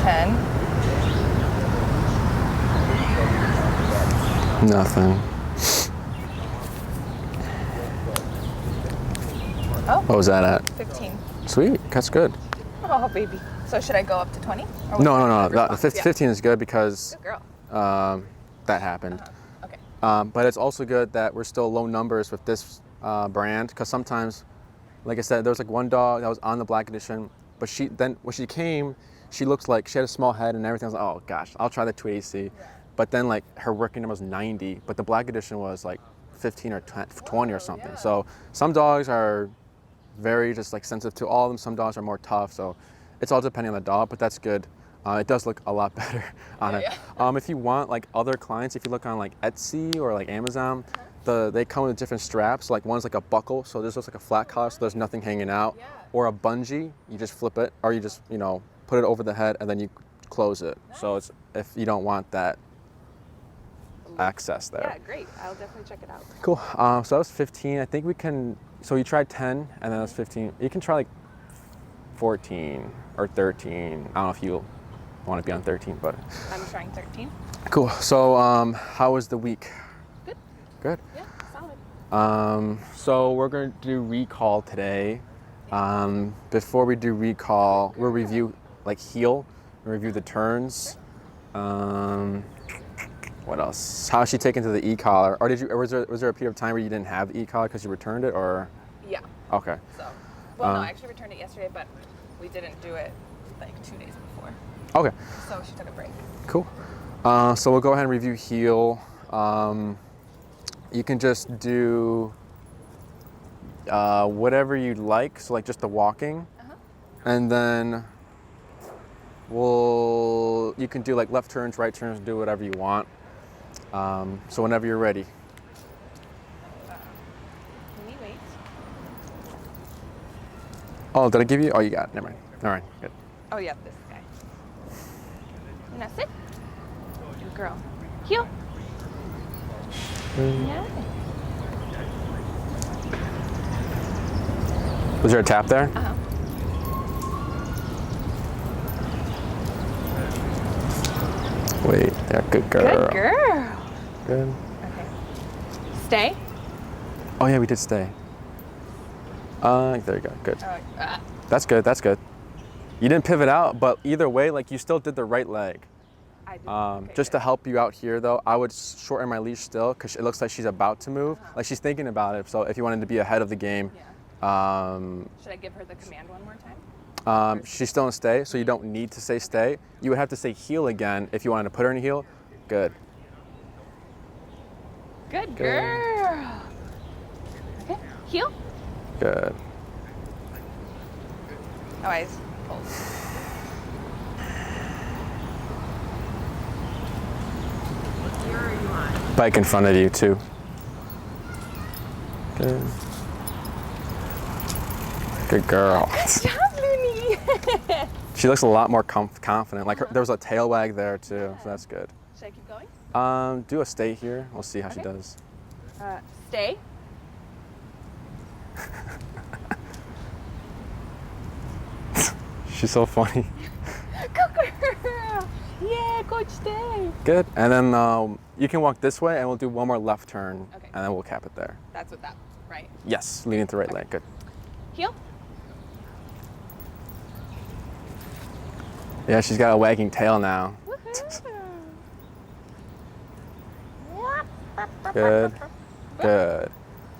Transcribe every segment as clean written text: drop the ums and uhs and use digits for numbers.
10. Nothing. Oh. What was that at? 15. Sweet. That's good. Oh, baby. So should I go up to 20? No. 15 is good because Good girl. that happened. Okay. But it's also good that we're still low numbers with this brand, because sometimes, like I said, there was like one dog that was on the Black Edition, but when she came, she looked like she had a small head and everything. I was like, oh gosh, I'll try the 280C. Yeah. But then like her working number was 90, but the Black Edition was like 15 or 20 or something. Yeah. So some dogs are very just like sensitive to all of them. Some dogs are more tough. So it's all depending on the dog, but that's good. It does look a lot better on it. Yeah. If you want like other clients, if you look on like Etsy or like Amazon, they come with different straps. Like one's like a buckle, so this looks like a flat collar, so there's nothing hanging out. Yeah. Or a bungee, you just flip it, or you just put it over the head and then you close it. Nice. So it's if you don't want that access there. Yeah, great. I'll definitely check it out. Cool. So that was 15. I think we can. So you tried 10, and then that was 15. You can try like 14 or 13. I don't know if you want to be on 13, but I'm trying 13. Cool. So how was the week? Good. Good. Yeah, solid. So we're going to do recall today. Before we do recall, we'll review like heel, we'll review the turns. What else? How's she taken to the e-collar? Or was there a period of time where you didn't have the e-collar because you returned it, or? Yeah. Okay. So, no, I actually returned it yesterday, but we didn't do it like 2 days before. Okay. So she took a break. Cool. So we'll go ahead and review heel. You can just do whatever you'd like. So like just the walking, and then you can do like left turns, right turns, do whatever you want. So whenever you're ready. Can we wait? Oh, did I give you? Oh, you got it. Never mind. All right, good. Oh yeah, this guy. And that's it. Good girl. Heel. Yeah. Was there a tap there? Uh-huh. Wait, there. Good girl. Good girl. Good. Okay. Stay. Oh yeah, we did stay. There you go. Good. That's good. That's good. You didn't pivot out, but either way, like you still did the right leg. I did. Okay, just good. to help you out here, though, I would shorten my leash still because it looks like she's about to move. Like she's thinking about it. So if you wanted to be ahead of the game, should I give her the command one more time? She's still in stay, so you don't need to say stay. You would have to say heel again if you wanted to put her in heel. Good. Good girl. Okay. Heel. Good. Oh, I pulled. Where are you on? Bike in front of you too. Good. Good girl. Good job, Looney. She looks a lot more confident. Like there was a tail wag there too, so that's good. Should I keep going? Do a stay here. We'll see how she does. Stay. She's so funny. Good girl. Yeah, coach, stay. Good. And then you can walk this way, and we'll do one more left turn, and then we'll cap it there. That's what that, right? Yes, leaning to the right leg. Good. Heel. Yeah, she's got a wagging tail now. Good. Good.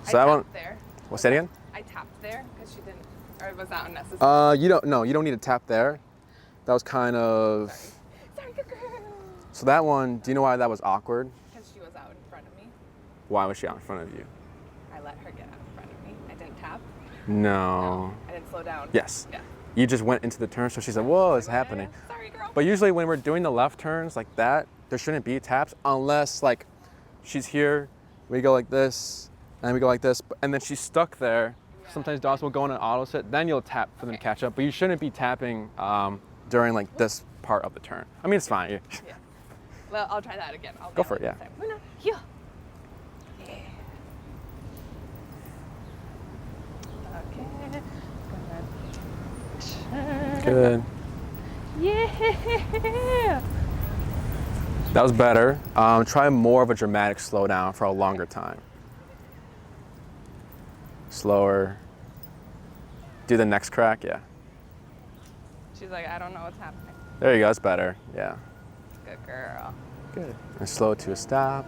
So that one. There. What's that again? I tapped there because she didn't, or was that unnecessary? You don't need to tap there. That was kind of. Sorry, good girl. So that one, do you know why that was awkward? Because she was out in front of me. Why was she out in front of you? I let her get out in front of me. I didn't tap. No. I didn't slow down. Yes. Yeah. You just went into the turn, so she said, whoa, it's happening. Sorry, girl. But usually when we're doing the left turns like that, there shouldn't be taps unless like she's here, we go like this, and we go like this, and then she's stuck there. Yeah. Sometimes dogs will go in an auto sit, then you'll tap for them to catch up, but you shouldn't be tapping during like this part of the turn. I mean, it's fine. Yeah. Well, I'll try that again. I'll go for it, yeah. Luna, heel. Yeah. Okay. Good. Yeah. That was better. Try more of a dramatic slowdown for a longer time. Slower. Do the next crack, yeah. She's like, I don't know what's happening. There you go, that's better, yeah. Good girl. Good. And slow to a stop.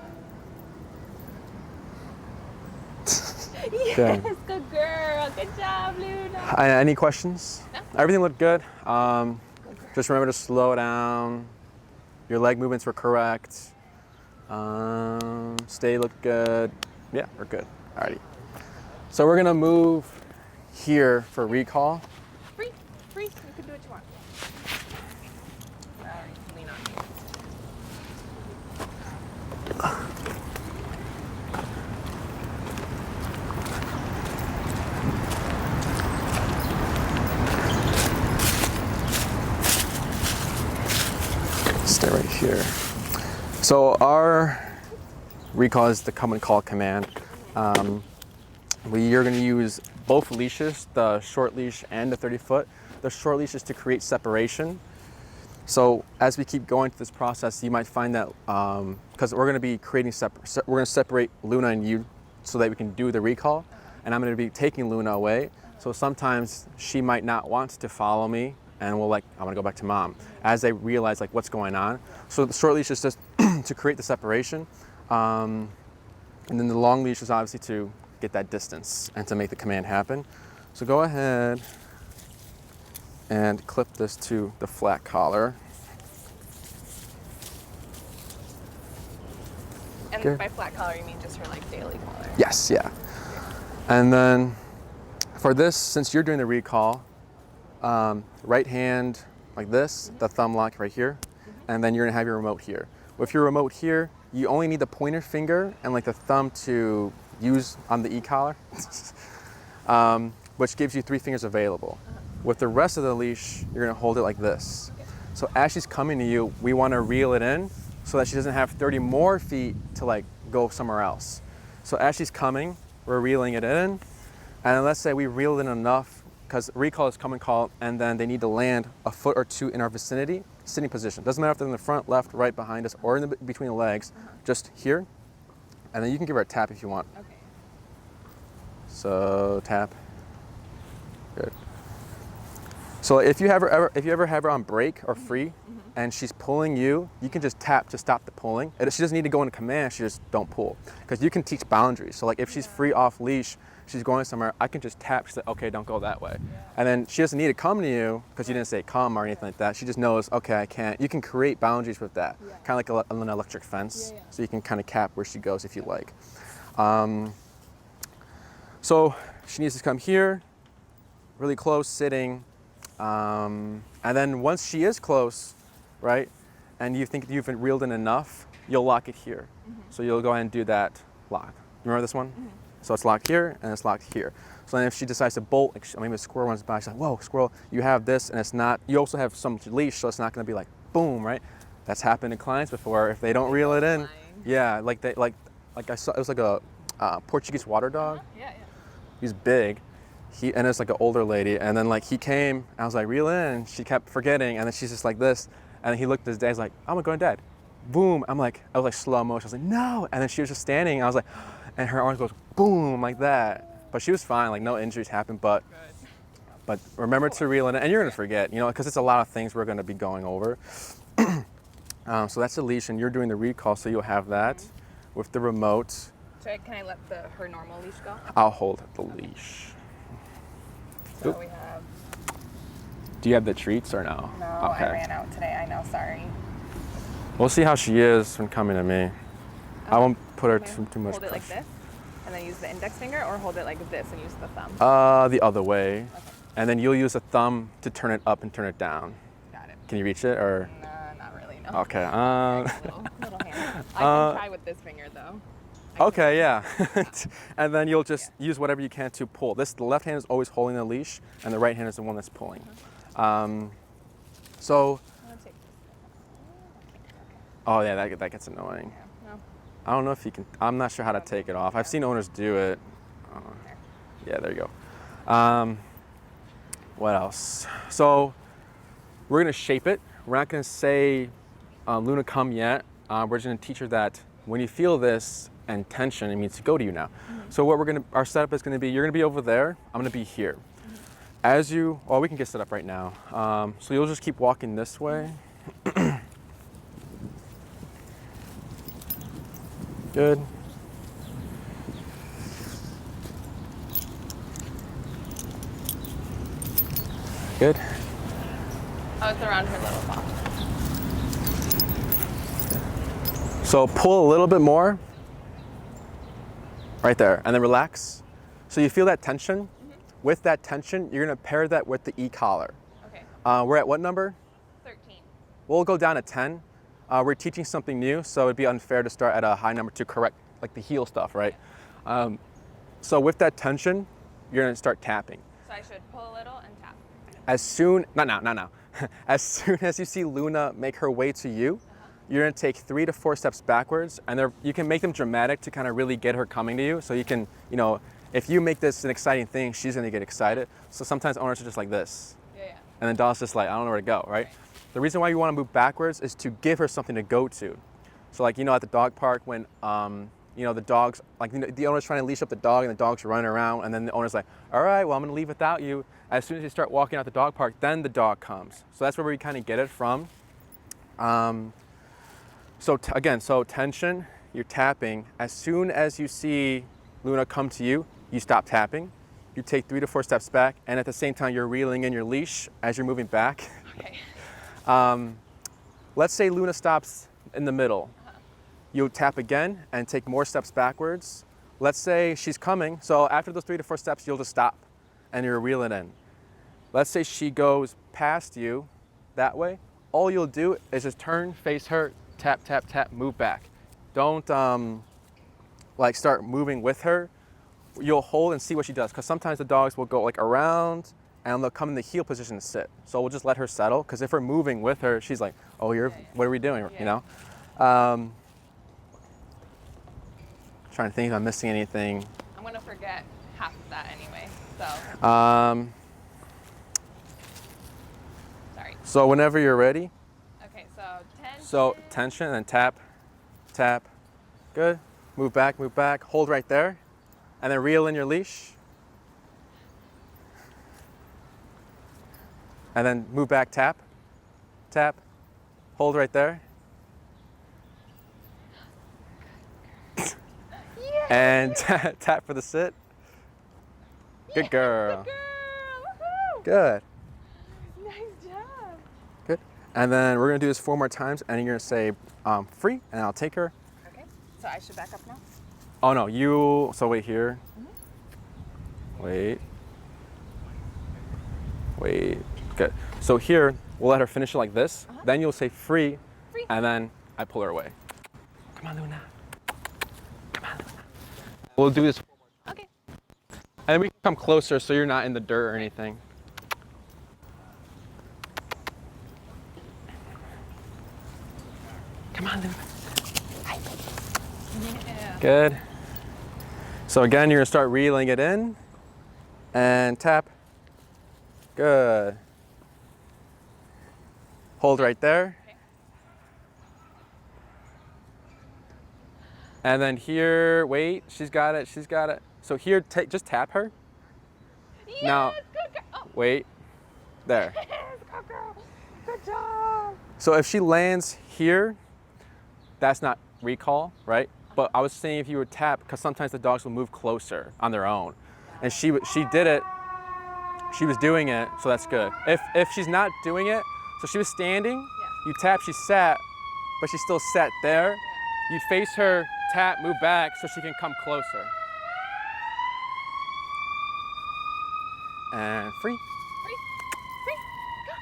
Yes, Good. good girl. Good job, Luna. Any questions? No. Everything looked good. Just remember to slow down. Your leg movements were correct. Stay looked good. Yeah, we're good. Alrighty. So we're gonna move here for recall. Free. You can do what you want. Alright, lean on me. Stay right here. So our recall is the come and call command. You're going to use both leashes, the short leash and the 30-foot. The short leash is to create separation. So as we keep going through this process, you might find that because we're going to be creating we're going to separate Luna and you so that we can do the recall, and I'm going to be taking Luna away. So sometimes she might not want to follow me, and we'll like, I want to go back to mom, as they realize like what's going on. So the short leash is just to create the separation, and then the long leash is obviously to get that distance and to make the command happen. So go ahead and clip this to the flat collar. And Okay. by flat collar, you mean just her like daily collar? Yes, yeah. And then for this, since you're doing the recall, right hand like this, the thumb lock right here, and then you're gonna have your remote here. With your remote here, you only need the pointer finger and like the thumb to use on the e-collar, which gives you 3 fingers available. With the rest of the leash, you're gonna hold it like this. So as she's coming to you, we wanna reel it in so that she doesn't have 30 more feet to like go somewhere else. So as she's coming, we're reeling it in, and let's say we reeled in enough, because recall is come and call, and then they need to land a foot or 2 in our vicinity, sitting position. Doesn't matter if they're in the front, left, right, behind us, or in the between the legs, just here. And then you can give her a tap if you want. Okay. So tap. Good. So if you ever have her on break or free, and she's pulling you, you can just tap to stop the pulling. She doesn't need to go into command. She just don't pull, because you can teach boundaries. So like if she's free off leash, she's going somewhere, I can just tap. She's like, okay, don't go that way. And then she doesn't need to come to you because you didn't say come or anything like that. She just knows, okay, I can't. You can create boundaries with that, kind of like an electric fence. So you can kind of cap where she goes if you like. So she needs to come here, really close, sitting. And then once she is close, right, and you think you've reeled in enough, you'll lock it here. So you'll go ahead and do that lock. Remember this one? So it's locked here and it's locked here. So then if she decides to bolt, like maybe a squirrel runs by, she's like, whoa, squirrel, you have this, and it's not, you also have some leash, so it's not gonna be like, boom, right? That's happened to clients before. If they don't reel it in, yeah, like I saw, it was like a Portuguese water dog. Yeah. He's big. And it's like an older lady, and then like he came, I was like, reel in, she kept forgetting, and then she's just like this, and then he looked at his dad, he's like, I'm gonna go, Dad. Boom, I was like slow motion, I was like, no, and then she was just standing, I was like, and her arms goes boom, like that. But she was fine, like no injuries happened, but remember to reel in, and you're gonna forget, you know, because it's a lot of things we're gonna be going over. So that's the leash, and you're doing the recall, so you'll have that with the remote. So can I let her normal leash go? I'll hold the leash. So we have. Do you have the treats or no? No, Okay. I ran out today. I know. Sorry. We'll see how she is when coming to me. I won't put her Okay. too much Hold it like pressure. this, and then use the index finger, or hold it like this and use the thumb. The other way. Okay. And then you'll use a thumb to turn it up and turn it down. Got it. Can you reach it or? Nah, not really. No. Okay. Little hand. I can try with this finger though. Okay, yeah. And then you'll just use whatever you can to pull. The left hand is always holding the leash, and the right hand is the one that's pulling. So, I'm gonna take this. oh yeah, that gets annoying. Yeah. No. I don't know if you can, I'm not sure how to take it off. I've seen owners do it. Yeah, there you go. What else? So we're gonna shape it. We're not gonna say Luna come yet. we're just gonna teach her that when you feel this and tension, it means to go to you now. So what our setup is gonna be, you're gonna be over there, I'm gonna be here. As you, well, we can get set up right now. So you'll just keep walking this way. Good. Good. Oh, it's around her little paw. So pull a little bit more. Right there, and then relax. So you feel that tension. With that tension, you're gonna pair that with the e-collar. Okay. We're at what number? 13. We'll go down to 10. We're teaching something new, so it'd be unfair to start at a high number to correct like the heel stuff, right? So with that tension, you're gonna start tapping. So I should pull a little and tap. As soon, not now. As soon as you see Luna make her way to you, you're gonna take 3 to 4 steps backwards, and you can make them dramatic to kind of really get her coming to you. So you can, if you make this an exciting thing, she's gonna get excited. So sometimes owners are just like this. Yeah. And then dog's just like, I don't know where to go, right? The reason why you wanna move backwards is to give her something to go to. So like, at the dog park when, the dog's, like the owner's trying to leash up the dog and the dog's running around, and then the owner's like, all right, well, I'm gonna leave without you. As soon as you start walking out the dog park, then the dog comes. So that's where we kind of get it from. So tension, you're tapping. As soon as you see Luna come to you, you stop tapping. You take 3 to 4 steps back, and at the same time, you're reeling in your leash as you're moving back. Okay. Let's say Luna stops in the middle. You'll tap again and take more steps backwards. Let's say she's coming, so after those 3 to 4 steps, you'll just stop and you're reeling in. Let's say she goes past you that way. All you'll do is just turn, face her, tap, tap, tap, move back. Don't start moving with her. You'll hold and see what she does, because sometimes the dogs will go like around and they'll come in the heel position to sit. So we'll just let her settle, because if we're moving with her, she's like, oh, what are we doing, Trying to think if I'm missing anything. I'm gonna forget half of that anyway, so. Sorry. So whenever you're ready. Okay, so tension. So tension and then tap, tap. Good. Move back, hold right there. And then reel in your leash. And then move back, tap, tap, hold right there. And tap for the sit. Good girl. Good girl. Woohoo. Good. Nice job. Good. And then we're gonna do this 4 more times, and you're gonna say free, and I'll take her. Okay, so I should back up now? Oh no, so wait here. Wait. Good. So here, we'll let her finish it like this. Then you'll say free, and then I pull her away. Come on, Luna. Come on, Luna. We'll do this 4 more times. Okay. And we can come closer so you're not in the dirt or anything. Come on, Luna. Yeah. Good. So again, you're gonna start reeling it in and tap. Good. Hold right there. Okay. And then here, wait, she's got it. So here, just tap her. Yes, Now, good girl. Oh. wait, there. Yes, good girl. Good job. So if she lands here, that's not recall, right? But I was saying if you would tap, because sometimes the dogs will move closer on their own. And she did it. She was doing it, so that's good. If she's not doing it, so she was standing, you tap, she sat, but she still sat there. You face her, tap, move back so she can come closer. And free. Free. Go.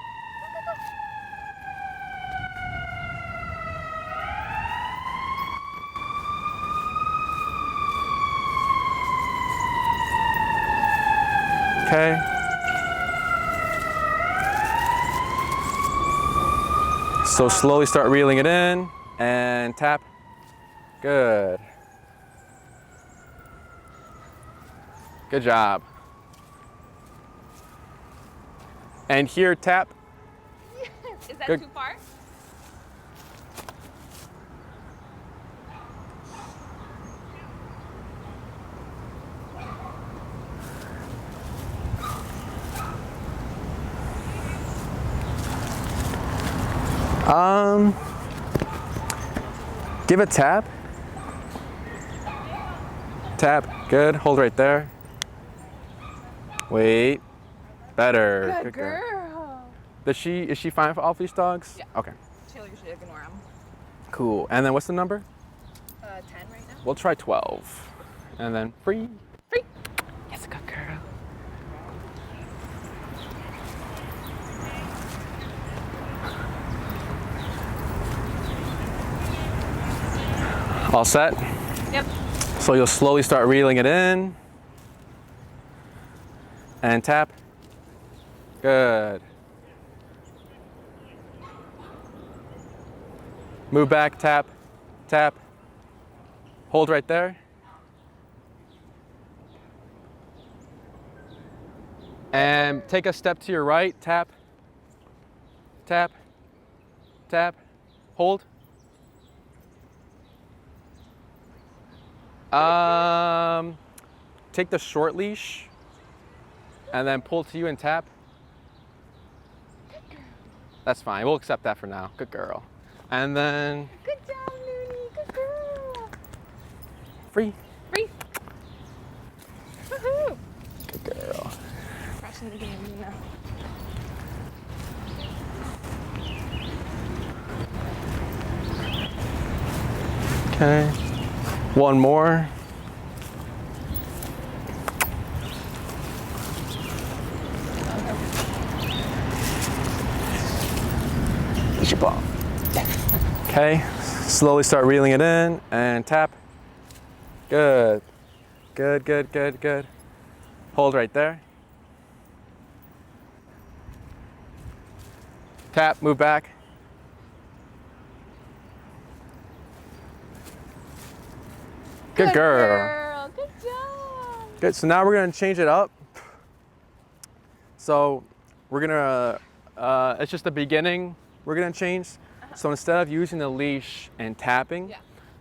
Okay. So slowly start reeling it in and tap. Good. Good job. And here, tap. Yes. Is that Good. too far? Give a tap. Tap. Good. Hold right there. Wait. Better. Good girl. Is she fine for off-leash dogs? Yeah. Okay. She'll usually ignore him. Cool. And then what's the number? 10 right now. We'll try 12. And then free. Free. Yes, good girl. All set? Yep. So you'll slowly start reeling it in. And tap. Good. Move back, tap, tap. Hold right there. And take a step to your right, tap, tap, tap, hold. Take the short leash and then pull to you and tap. That's fine, we'll accept that for now. Good girl. And then Good job, Looney. Good girl. free. Free. Woohoo. Good girl. Crashing the game, you know. Okay. One more. It's your ball. Okay. Slowly start reeling it in and tap. Good. Good, good, good, good. Hold right there. Tap, move back. Good girl. Good job. Good, so now we're gonna change it up. So we're gonna, it's just the beginning we're gonna change. So instead of using the leash and tapping,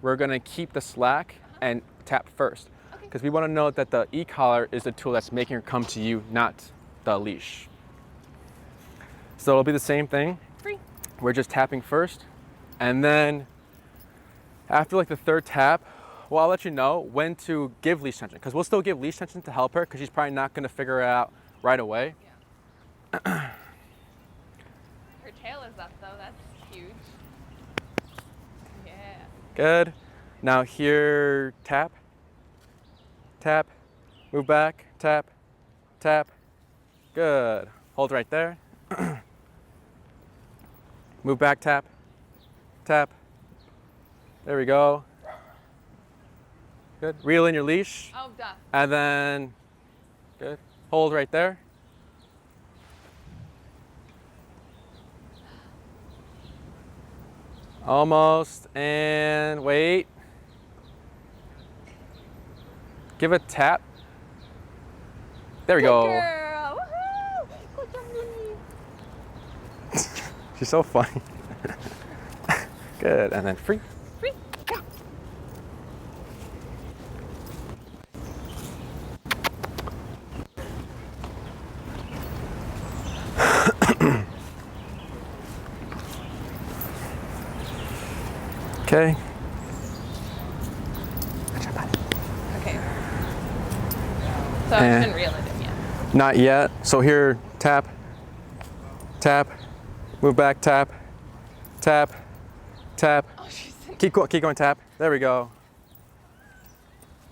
we're gonna keep the slack and tap first. Because we wanna know that the e-collar is the tool that's making her come to you, not the leash. So it'll be the same thing. Free. We're just tapping first. And then after like the third tap, well, I'll let you know when to give leash tension, because we'll still give leash tension to help her, because she's probably not going to figure it out right away. Yeah. Her tail is up though, that's huge. Yeah. Good. Now here, tap, tap, move back, tap, tap. Good. Hold right there. Move back, tap, tap. There we go. Good. Reel in your leash. Oh, duh. And then, good. Hold right there. Almost. And wait. Give a tap. There we go. Girl. Woohoo. Good job, Looney. She's so funny. Good. And then free. Free. Go. Okay. Okay. So I shouldn't reel it in yet. Not yet. So here, tap, tap, move back, tap, tap, tap. Oh, she's Keep going, tap. There we go.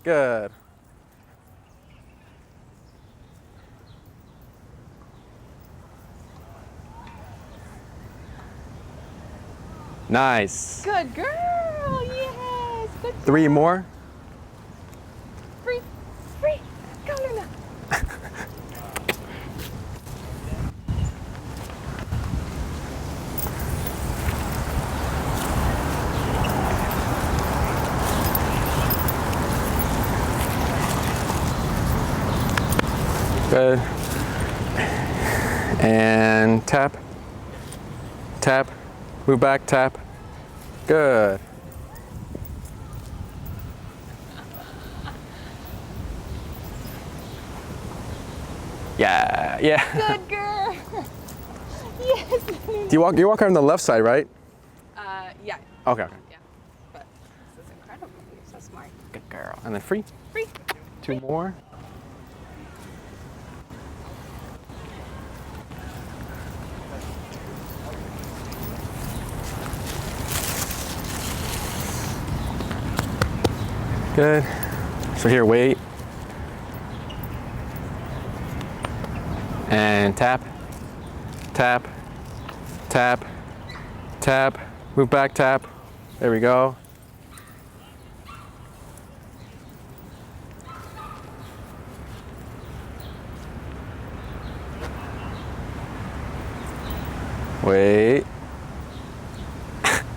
Good. Nice. good girl. Yes. Good job. 3 more. Free. Free. Go, Luna. Good. And tap, tap, move back, tap. Good. Yeah. Good girl. Yes. You walk her on the left side, right? Okay. Yeah. But this is incredible. You're so smart. Good girl. And then free. Free. 2 more. Good. So here, wait. And tap, tap, tap, tap. Move back, tap. There we go. Wait.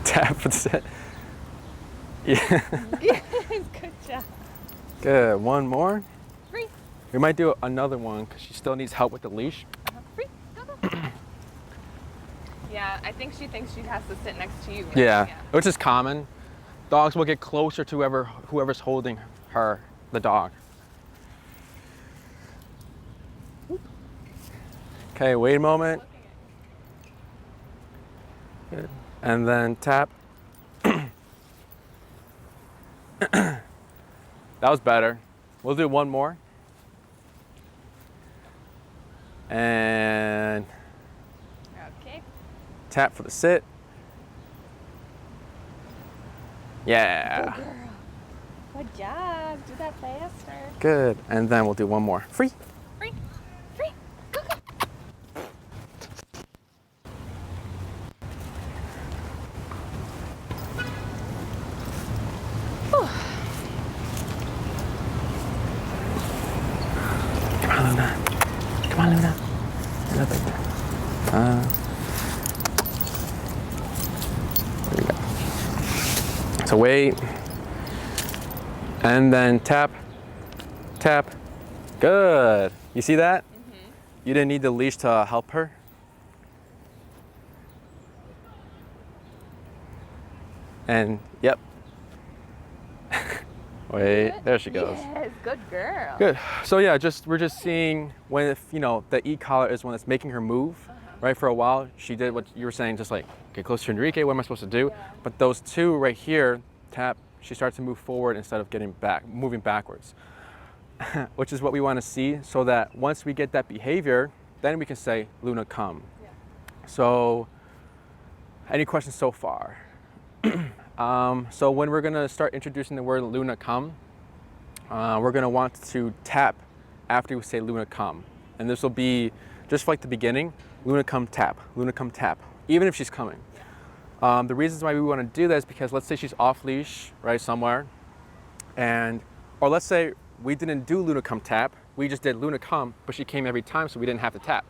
Tap for the set. Yeah. Yes, good job. Good. One more. Free. We might do another one because she still needs help with the leash. Free. Go, go. Yeah, I think she thinks she has to sit next to you. Right? Yeah, which is common. Dogs will get closer to whoever's holding her, the dog. Okay, wait a moment. Good. And then tap. That was better. We'll do one more. And Okay. tap for the sit. Yeah. Good girl. Good job. Do that faster. Good. And then we'll do one more. Free. Free. Free. Go, go. Whew. Come on, Luna. Come on, Luna. Right there. There we go. So wait. And then tap, tap. Good. You see that? Mm-hmm. You didn't need the leash to help her. And yep. Wait, there she goes. Yes, good girl. Good. So yeah, we're just seeing when if the e-collar is one that's making her move, right? For a while, she did what you were saying, just like get closer to Enrique. What am I supposed to do? Yeah. But those two right here, tap. She starts to move forward instead of moving backwards, which is what we want to see. So that once we get that behavior, then we can say, Luna, come. Yeah. So, any questions so far? So when we're gonna start introducing the word Luna, come, we're gonna want to tap after we say Luna, come. And this will be just like the beginning, Luna, come, tap, Luna, come, tap, even if she's coming. The reasons why we want to do that is because let's say she's off leash, right, somewhere, or let's say we didn't do Luna, come, tap, we just did Luna, come, but she came every time, so we didn't have to tap.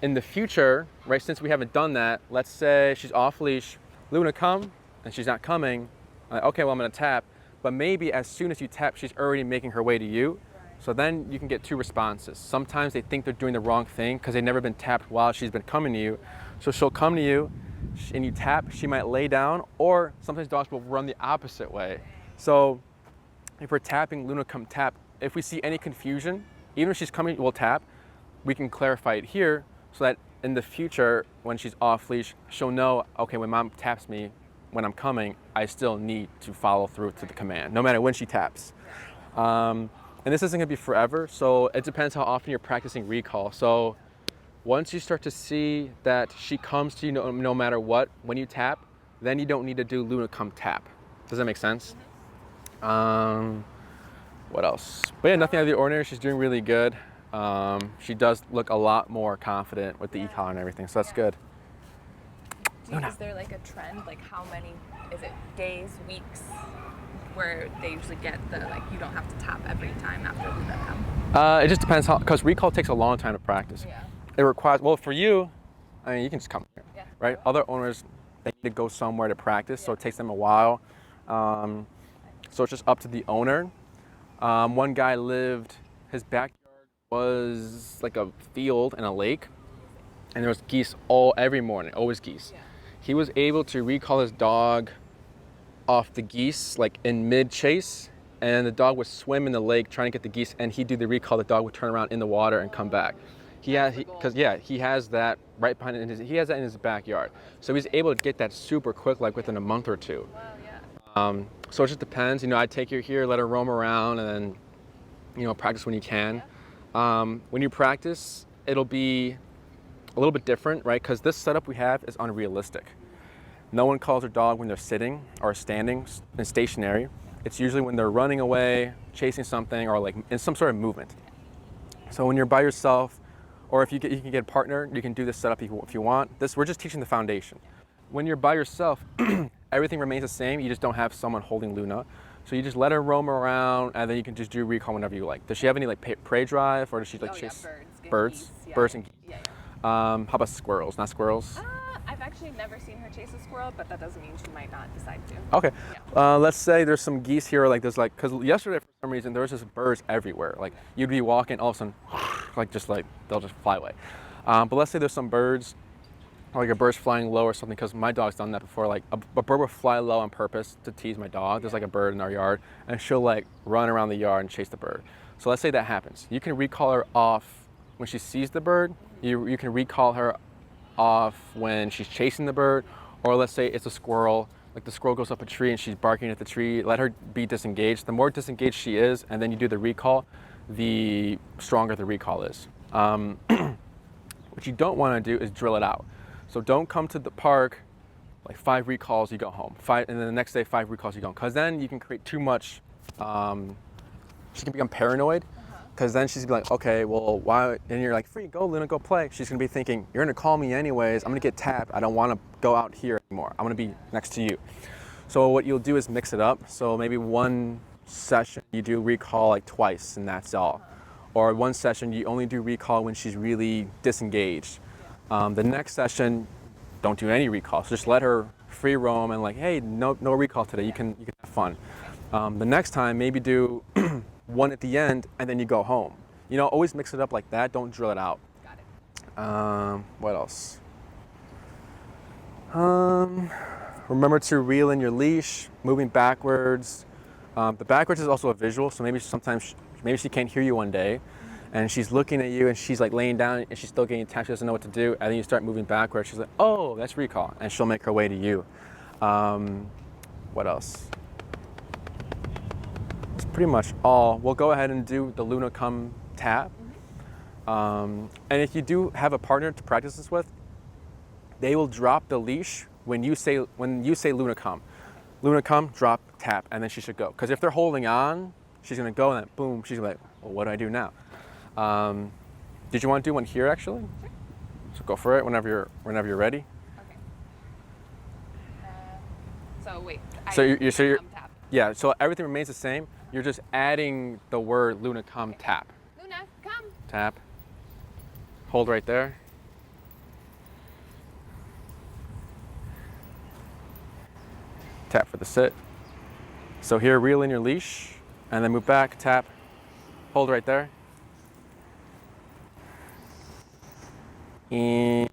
In the future, right, since we haven't done that, let's say she's off leash, Luna, come, and she's not coming, okay, well, I'm gonna tap, but maybe as soon as you tap, she's already making her way to you. So then you can get two responses. Sometimes they think they're doing the wrong thing because they've never been tapped while she's been coming to you. So she'll come to you and you tap, she might lay down, or sometimes dogs will run the opposite way. So if we're tapping Luna, come, tap, if we see any confusion, even if she's coming, we'll tap, we can clarify it here so that in the future, when she's off leash, she'll know, okay, when mom taps me, when I'm coming, I still need to follow through to the command, no matter when she taps. And this isn't gonna be forever, so it depends how often you're practicing recall. So once you start to see that she comes to you no matter what, when you tap, then you don't need to do Luna, come, tap. Does that make sense? What else? But yeah, nothing out of the ordinary. She's doing really good. She does look a lot more confident with the e-collar and everything, so that's good. Is there like a trend, like how many, is it days, weeks, where they usually get the, like, you don't have to tap every time after Luna come? It just depends because recall takes a long time to practice. Yeah. It requires, well, for you, I mean, you can just come here, Yeah. right? Other owners, they need to go somewhere to practice, so it takes them a while. So it's just up to the owner. One guy his backyard was like a field and a lake, and there was geese every morning, always geese. Yeah. He was able to recall his dog off the geese, like in mid-chase, and the dog would swim in the lake trying to get the geese, and he'd do the recall. The dog would turn around in the water and come back. He has that right behind he has that in his backyard. So he's able to get that super quick, like within a month or two. Wow, yeah. So it just depends. You know, I take her here, let her roam around, and then, you know, practice when you can. When you practice, it'll be a little bit different, right? Because this setup we have is unrealistic. No one calls their dog when they're sitting or standing and stationary. It's usually when they're running away, chasing something, or like in some sort of movement. So when you're by yourself, or if you can get a partner, you can do this setup if you want. We're just teaching the foundation. When you're by yourself, everything remains the same. You just don't have someone holding Luna. So you just let her roam around, and then you can just do recall whenever you like. Does she have any like prey drive, or does she like chase birds? Yeah. Birds and geese. Yeah. How about squirrels? Not squirrels? I've actually never seen her chase a squirrel, but that doesn't mean she might not decide to. Okay. Yeah. Let's say there's some geese here, like there's like, because yesterday for some reason there was just birds everywhere. Like you'd be walking, all of a sudden, they'll just fly away. But let's say there's some birds, or like a bird's flying low or something, because my dog's done that before. Like a bird will fly low on purpose to tease my dog. There's like a bird in our yard, and she'll like run around the yard and chase the bird. So let's say that happens. You can recall her off when she sees the bird. You can recall her off when she's chasing the bird, or let's say it's a squirrel, like the squirrel goes up a tree and she's barking at the tree, let her be disengaged. The more disengaged she is, and then you do the recall, the stronger the recall is. What you don't want to do is drill it out. So don't come to the park like 5 recalls, you go home. 5, and then the next day 5 recalls, you go home. Because then you can create too much, she can become paranoid. Because then she's gonna be like, okay, well, why? And you're like, free, go, Luna, go play. She's gonna be thinking, you're gonna call me anyways. I'm gonna get tapped. I don't wanna go out here anymore. I'm gonna be next to you. So what you'll do is mix it up. So maybe one session you do recall like twice, and that's all. Or one session you only do recall when she's really disengaged. The next session, don't do any recall. So just let her free roam and like, hey, no recall today. You can have fun. The next time, maybe do one at the end, and then you go home. You know, always mix it up like that. Don't drill it out. Got it. What else? Remember to reel in your leash, moving backwards. The backwards is also a visual, so maybe she can't hear you one day, and she's looking at you, and she's like laying down, and she's still getting attached. She doesn't know what to do, and then you start moving backwards. She's like, oh, that's recall, and she'll make her way to you. What else? That's pretty much all. We'll go ahead and do the Luna Come tap. And if you do have a partner to practice this with, they will drop the leash when you say Luna Come. Luna Come, drop, tap, and then she should go. Because if they're holding on, she's gonna go and then boom, she's like, well, what do I do now? Did you want to do one here actually? Sure. So go for it whenever you're ready. Okay. So wait. You're Tap. Yeah. So everything remains the same. You're just adding the word Luna Come tap. Luna, come. Tap. Hold right there. Tap for the sit. So here, reel in your leash, and then move back, tap, hold right there. And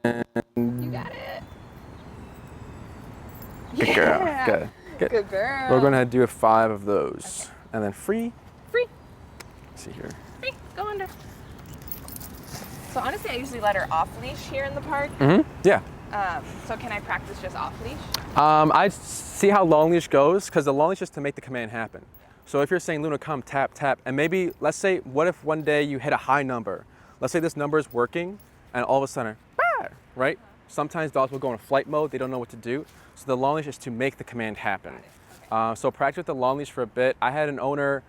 You got it. good girl. Yeah. Good. Good girl. We're gonna do 5 of those, and then free. Free. Let's see here. Free. Go under. So honestly, I usually let her off leash here in the park. Yeah. So can I practice just off leash? I see how long leash goes, because the long leash is to make the command happen. So if you're saying Luna Come, tap, tap, and maybe, let's say, what if one day you hit a high number? Let's say this number is working, and all of a sudden, right? Sometimes dogs will go in flight mode, they don't know what to do. So the long leash is to make the command happen. So practice with the long leash for a bit. I had an owner,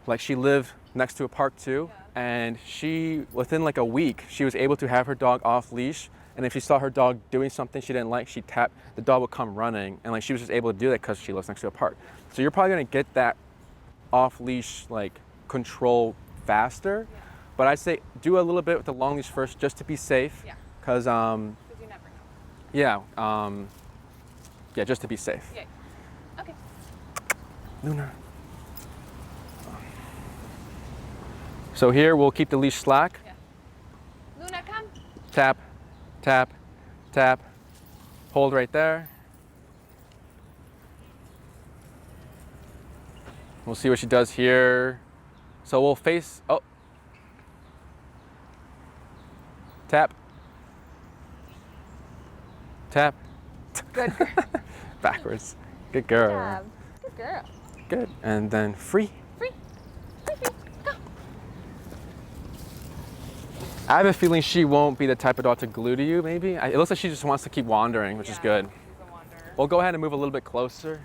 like she lived next to a park too, and she, within like a week, she was able to have her dog off leash. And if she saw her dog doing something she didn't like, she'd tap, the dog would come running. And like she was just able to do that because she lives next to a park. So you're probably gonna get that off leash like control faster. Yeah. But I say do a little bit with the long leash first just to be safe. Yeah. Because you never know. yeah, yeah, just to be safe. Yeah. Okay. Luna. So here we'll keep the leash slack. Yeah. Luna, come. Tap, tap, tap. Hold right there. We'll see what she does here. So we'll face, oh. Tap. Tap. Good girl. Backwards. Good girl. Job. Good girl. Good. And then free. Free. Free, free. Go. I have a feeling she won't be the type of dog to glue to you, maybe. It looks like she just wants to keep wandering, which is good. She's a wanderer. We'll go ahead and move a little bit closer.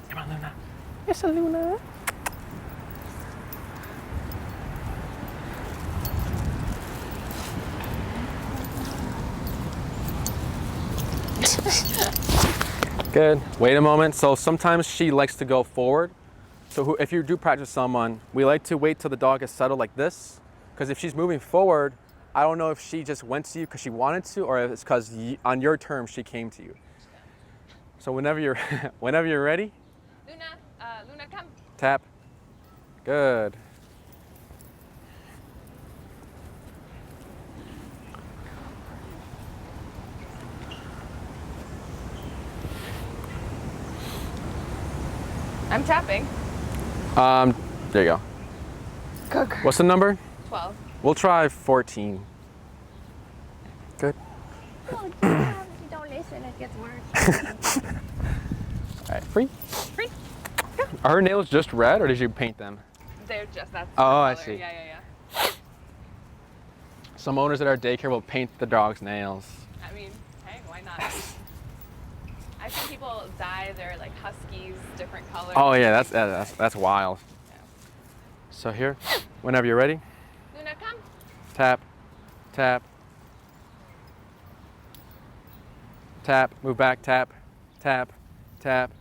Come on, Luna. Yes, Luna. Good. Wait a moment. So sometimes she likes to go forward. So if you do practice someone, we like to wait till the dog is settled like this. Because if she's moving forward, I don't know if she just went to you because she wanted to, or if it's because on your terms she came to you. So whenever you're ready, Luna, come. tap. Good. I'm tapping. There you go. Good girl. What's the number? 12. We'll try 14. Good. Oh, if you don't listen, it gets worse. All right, free. Free. Are her nails just red, or did you paint them? They're just, that's Oh, the I color. see. Yeah. Some owners at our daycare will paint the dog's nails. I mean, hey, why not? I've seen people dye their like huskies different colors. Oh yeah, that's wild. Yeah. So here, whenever you're ready, Luna, come. tap, tap, tap, move back, tap, tap, tap.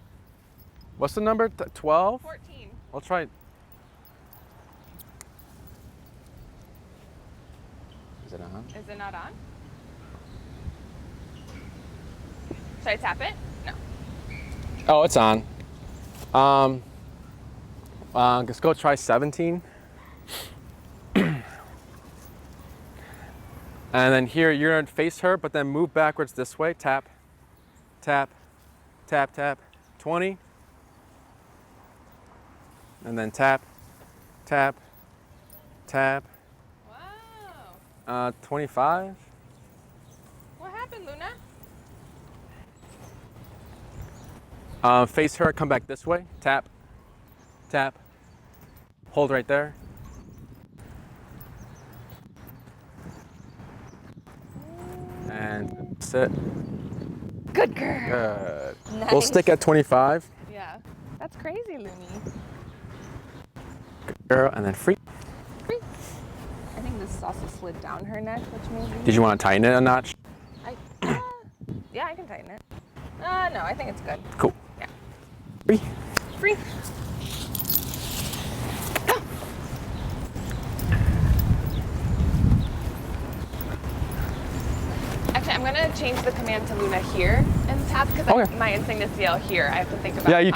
What's the number? 12? 14. We'll try. Is it on? Is it not on? Should I tap it? No. Oh, it's on. Let's go try 17. And then here, you're gonna face her, but then move backwards this way. Tap, tap, tap, tap. 20. And then tap, tap, tap. Wow. 25. What happened, Luna? Face her, come back this way. Tap, tap. Hold right there. And sit. Good girl. Good. Nice. We'll stick at 25. Yeah. That's crazy, Looney. Good girl, and then free. Free. I think this is also slid down her neck, which maybe. Did you want to tighten it a notch? Yeah, I can tighten it. No, I think it's good. Cool. Yeah. Free. Free. Go. Actually, I'm gonna change the command to Luna here and tap because Okay. my instinct is to yell here. I have to think about. Yeah, you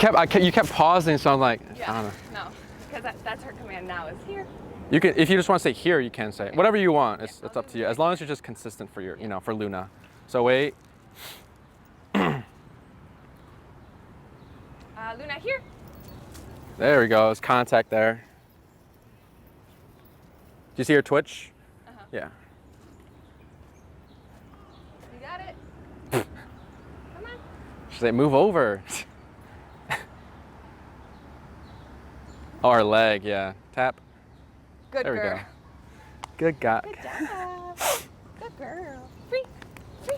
kept pausing, so I'm like, Yeah. I don't know. No, because that's her command now is here. You can, if you just want to say here, you can say it. Whatever you want. It's up to you. As long as you're just consistent for your, for Luna. So wait. Luna here. There we go. There's contact there. Do you see her twitch? Uh-huh. Yeah. You got it. Come on. She's like, move over. Oh, her leg, yeah. Tap. Good There we girl. go. Good guy. Good job. Good girl. Free. Free.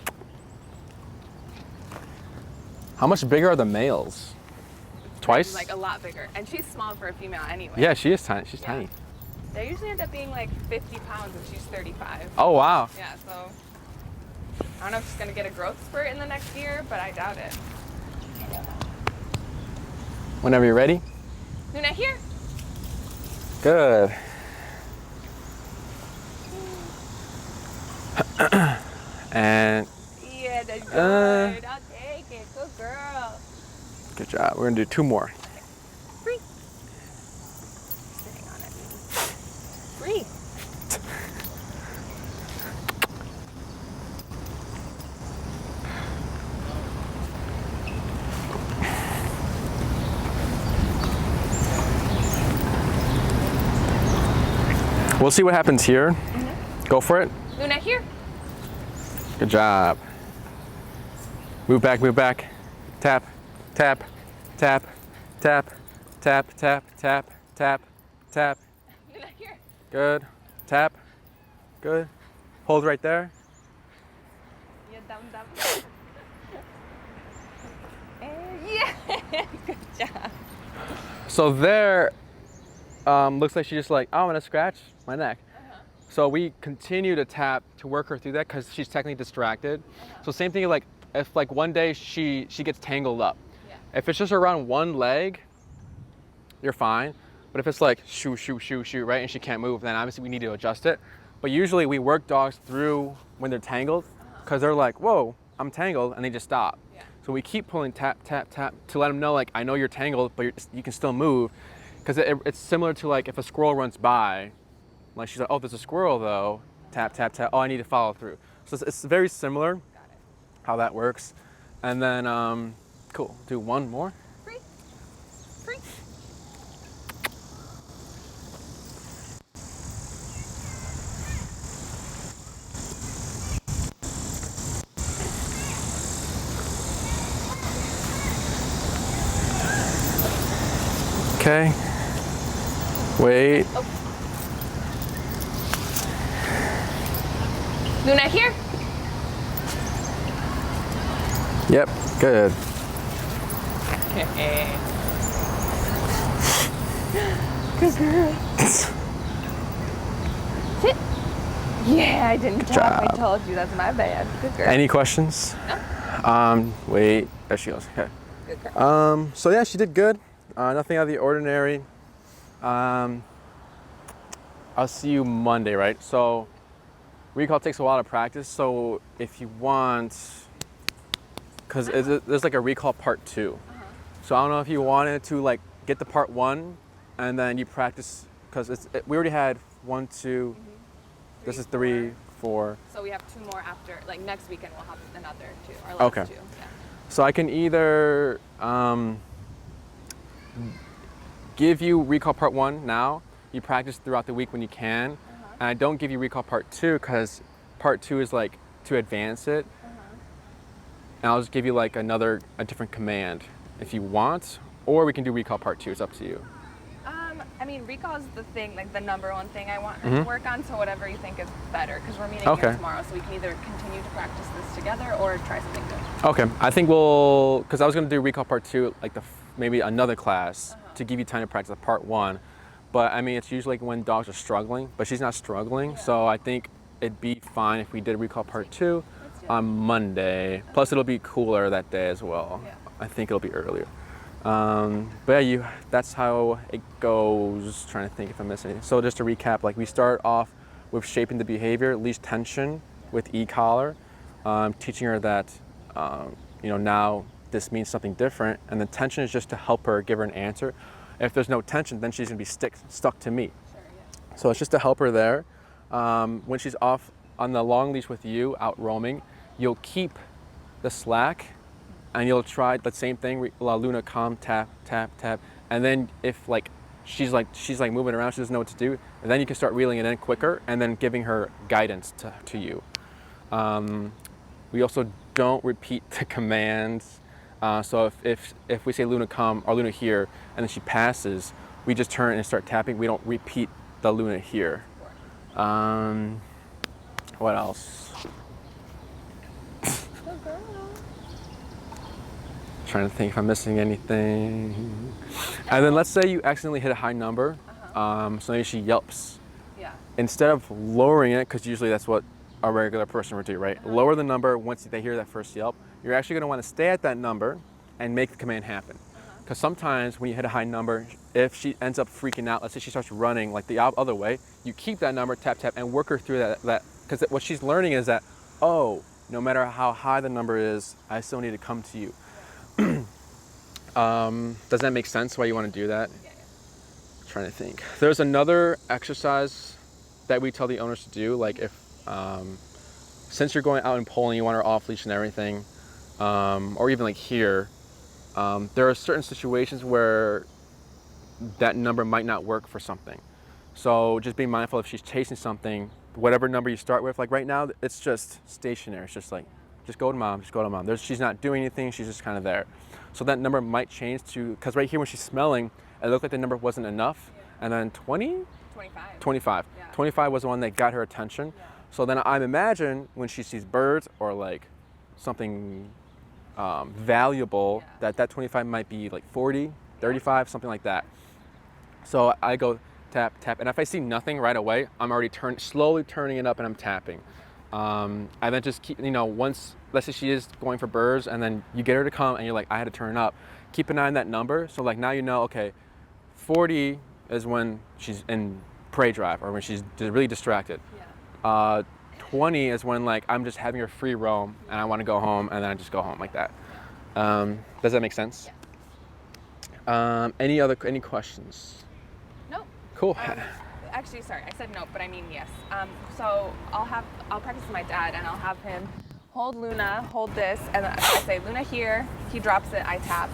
How much bigger are the males? Twice? Like a lot bigger. And she's small for a female anyway. Yeah, she is tiny. She's Yeah. tiny. They usually end up being like 50 pounds and she's 35. Oh, wow. Yeah, so I don't know if she's going to get a growth spurt in the next year, but I doubt it. Whenever you're ready. Luna, here. Good. And Yeah, that's good. I'll take it. Good girl. good job. We're going to do 2 more. Free. Sitting on it. Free. We'll see what happens here. Go for it. Luna, here. Good job. Move back, move back. Tap, tap, tap, tap, tap, tap, tap, tap, tap. Luna, here. Good. Tap. Good. Hold right there. Yeah, down, down. Yeah, good job. So there, looks like she's just like, oh, I'm gonna scratch my neck. So we continue to tap to work her through that because she's technically distracted. So same thing, like if like one day she gets tangled up. Yeah. If it's just around one leg, you're fine. But if it's like shoo, shoo, shoo, shoo, right, and she can't move, then obviously we need to adjust it. But usually we work dogs through when they're tangled because they're like, whoa, I'm tangled, and they just stop. Yeah. So we keep pulling tap, tap, tap to let them know, like, I know you're tangled, but you can still move. Because it's similar to like if a squirrel runs by, like she's like, oh, there's a squirrel though. Tap, tap, tap. Oh, I need to follow through. So it's very similar. Got it. How that works. And then, cool. Do one more. Free. Free. Okay. Wait. Oh. Luna, here. Yep. Good. Good girl. Sit. Yeah, I didn't tap. I job. told you. That's my bad. Good girl. Any questions? No. Wait. There she goes. Okay. Good girl. So yeah, she did good. Nothing out of the ordinary. I'll see you Monday, right? So recall takes a while to practice. So if you want, because there's like a recall part 2. So I don't know if you wanted to like get the part 1 and then you practice, because we already had 1, 2, this is 3, 4. So we have 2 more after, like next weekend we'll have another 2, our last Okay. 2. Yeah. So I can either give you recall part 1 now, you practice throughout the week when you can, and I don't give you recall part 2 because part 2 is like to advance it, and I'll just give you like a different command if you want, or we can do recall part 2, it's up to you. I mean, recall is the thing, like the number 1 thing I want her to work on, so whatever you think is better, because we're meeting here tomorrow, so we can either continue to practice this together or try something new. Okay, I think we'll, because I was going to do recall part 2, like maybe another class to give you time to practice part 1. But I mean, it's usually like when dogs are struggling, but she's not struggling. So I think it'd be fine if we did recall part 2 on Monday. Plus it'll be cooler that day as well. Yeah. I think it'll be earlier. But yeah, that's how it goes. Trying to think if I missed anything. So just to recap, like we start off with shaping the behavior, leash tension with e-collar, teaching her that, now this means something different, and the tension is just to help her, give her an answer. If there's no tension, then she's gonna be stuck to me. Sure, yeah. So it's just to help her there. When she's off on the long leash with you, out roaming, you'll keep the slack, and you'll try the same thing, La Luna, calm, tap, tap, tap, and then if like she's moving around, she doesn't know what to do, and then you can start reeling it in quicker, and then giving her guidance to you. We also don't repeat the commands. So if we say Luna come or Luna here, and then she passes, we just turn and start tapping. We don't repeat the Luna here. What else? Trying to think if I'm missing anything. And then let's say you accidentally hit a high number, so maybe she yelps. Yeah. Instead of lowering it, because usually that's what a regular person would do, right? Lower the number once they hear that first yelp. You're actually going to want to stay at that number and make the command happen. Because sometimes when you hit a high number, if she ends up freaking out, let's say she starts running like the other way, you keep that number, tap, tap, and work her through that. Because what she's learning is that, oh, no matter how high the number is, I still need to come to you. Does that make sense why you want to do that? Yeah. Trying to think. There's another exercise that we tell the owners to do, like if, since you're going out and pulling, you want her off leash and everything, or even like here, there are certain situations where that number might not work for something. So just be mindful if she's chasing something, whatever number you start with. Like right now, it's just stationary. It's just like, just go to mom, just go to mom. She's not doing anything, she's just kind of there. So that number might change to, because right here when she's smelling, it looked like the number wasn't enough. And then 20? 25. 25. Yeah. 25 was the one that got her attention. Yeah. So then I imagine when she sees birds or like something valuable, that 25 might be like 40, 35, something like that. So I go tap, tap, and if I see nothing right away, I'm already slowly turning it up and I'm tapping. And then just keep, once, let's say she is going for birds and then you get her to come and you're like, I had to turn it up. Keep an eye on that number. So like now okay, 40 is when she's in prey drive or when she's really distracted. Yeah. 20 is when like I'm just having her free roam and I want to go home and then I just go home like that. Does that make sense? Yeah. Any questions? Nope. Cool. Actually, sorry, I said nope, but I mean yes. So I'll practice with my dad and I'll have him hold Luna, hold this, and I say Luna here, he drops it, I tap.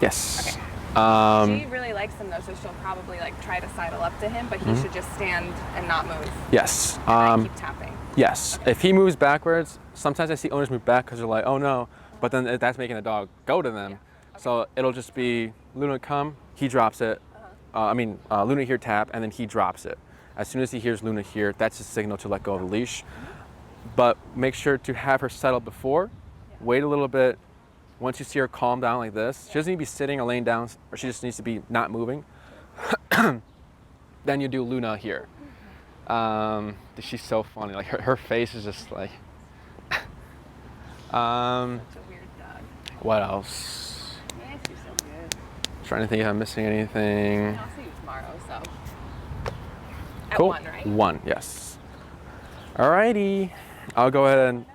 Yes. Okay. She really likes him though, so she'll probably like try to sidle up to him, but he should just stand and not move. Yes. And I keep tapping. Yes. Okay. If he moves backwards, sometimes I see owners move back because they're like, oh no, but then that's making the dog go to them. Yeah. Okay. So it'll just be Luna come, he drops it. Luna here tap, and then he drops it. As soon as he hears Luna here, that's a signal to let go of the leash. But make sure to have her settle before. Yeah. Wait a little bit. Once you see her calm down like this, she doesn't need to be sitting or laying down, or she just needs to be not moving. Then you do Luna here. She's so funny. Like her face is just like. Such a weird dog. What else? Yeah, she's so good. Trying to think if I'm missing anything. I'll see you tomorrow, so. Cool. At 1, right? 1, yes. Alrighty. I'll go ahead and.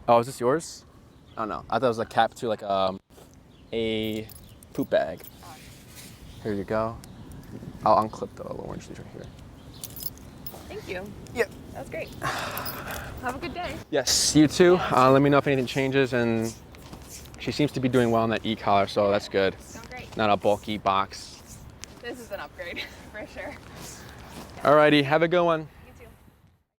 Oh, is this yours? I don't know. I thought it was a cap to like a poop bag. Here you go. I'll unclip the orange leash right here. Thank you. Yep. That was great. Have a good day. Yes, you too. Let me know if anything changes, and she seems to be doing well in that e-collar, so that's good. Sounds great. Not a bulky box. This is an upgrade for sure. Alrighty, have a good one.